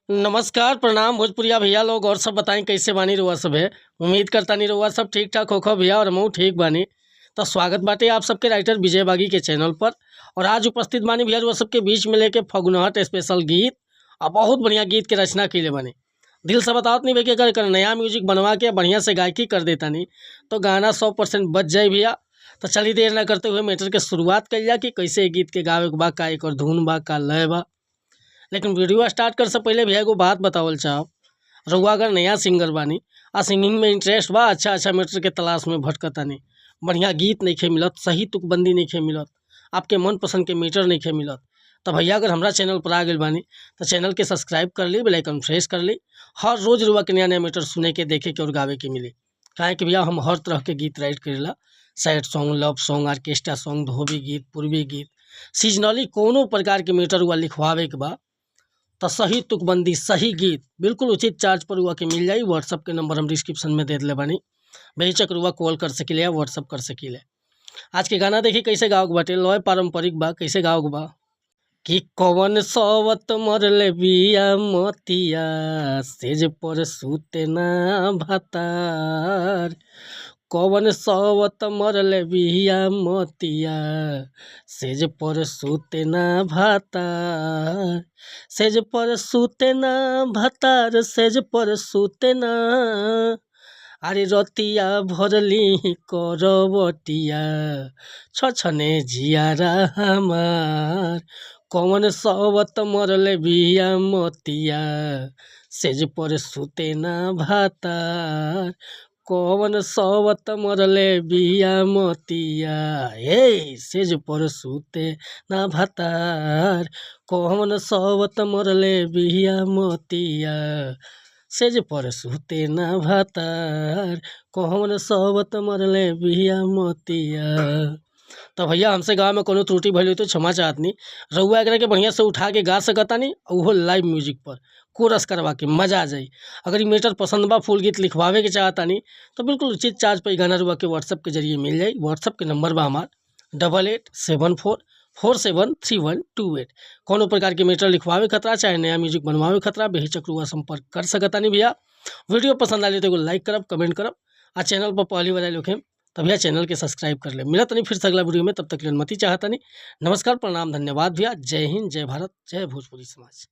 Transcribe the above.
नमस्कार प्रणाम भोजपुरिया भैया लोग और सब बताएं कैसे बानी रउआ सब है। उम्मीद करता नहीं रउआ सब ठीक ठाक होखो भैया और हमहू ठीक बानी। तो स्वागत बाटे आप सबके राइटर विजय बागी के चैनल पर। और आज उपस्थित बानी भैया रउआ सबके बीच में लेके फगुनहट स्पेशल गीत और बहुत बढ़िया गीत के रचना कैले बानी। दिल से बताओ नहीं भैया कि अगर नया म्यूजिक बनवा के बढ़िया से गायकी कर देता नहीं तो गाना 100% बच जाए भैया। तो चलिए देर ना करते हुए मैटर के शुरुआत कर जा कि कैसे गीत के गावे के बा, का एक और धुन बा, का लय बा। लेकिन वीडियो स्टार्ट कर से पहले भैया एगो बात बतावल चाहब। रउआ अगर नया सिंगर बानी आ सिंगिंग में इंटरेस्ट बा, अच्छा मैटर के तलाश में भटकतानी, बढ़िया गीत नहीं मिलत, सही तुकबंदी नहीं मिलत, आपके मन पसंद के मीटर नहीं मिलत, तो भैया अगर हमारा चैनल पर आ गए बानी तो चैनल के सब्सक्राइब कर ली, बेल आइकन प्रेस कर ली। हर रोज़ रुआ के नया नया मीटर सुने के, देखे के और गावे के मिले। काहे कि भैया हम हर तरह के गीत राइट करेला, sad song, love song, orchestra song, धोबी गीत, पूर्वी गीत, सीजनली कोनो प्रकार के मीटर हुआ लिखवावे के बा तो सही तुकबंदी, सही गीत बिल्कुल उचित चार्ज पर हुआ के मिल जाई। व्हाट्सअप के नंबर हम डिस्क्रिप्शन में दे दिले बानी, बेहिचक रुआ कॉल कर सकिले या व्हाट्सअप कर सकिले। आज के गाना देखी कैसे गाओ बाटे, लय पारंपरिक बा, कैसे गाओ बा कि कवन सवत मरले बिया मतिया, सेज पर सुते ना भातार। कवन सवत मरले बिया मतिया, सेज पर सुते ना भातार। सेज पर सुते ना भातार, सेज पर सुते ना। अरे रतिया भरली करवटिया, छछने जियारा हमार। कौन सवत मरले बिया मतिया, सेज पर सुते ना भातार। कौन सवत मरले बिया मतिया, हे सेज पर सुते ना भातार। कौन सवत मरले बिया मतिया, सेज पर सुते ना भातार। कौन सवत मरले बिया मतिया। तो भैया हमसे गाँव में कोनो त्रुटि भइल तो क्षमा चाहतनी। रउआ एकरा के बढ़िया से उठा के गा सकतानी, उहो लाइव म्यूजिक पर कोरस करवा के मजा आ जाई। अगर ये मीटर पसंद बा, फुल गीत लिखवावे के चाहतानी तो बिल्कुल उचित चार्ज पर गाना रुआ के व्हाट्सअप के जरिए मिल जाई। व्हाट्सअप के नंबर बा हमार 8874473128। कोनो प्रकार के मीटर लिखवावे खतरा चाहे नया म्यूजिक बनवावे खतरा, बेहिचक रुआ संपर्क कर सकतानी भैया। वीडियो पसंद आले तो एगो लाइक करब, कमेंट करब। आ चैनल पर पहली बार लोग हैं तो भैया चैनल के सब्सक्राइब कर ले। मिलत नहीं फिर से अगला वीडियो में, तब तक अनुमति चाहता नहीं। नमस्कार प्रणाम धन्यवाद भैया। जय हिंद, जय भारत, जय भोजपुरी समाज।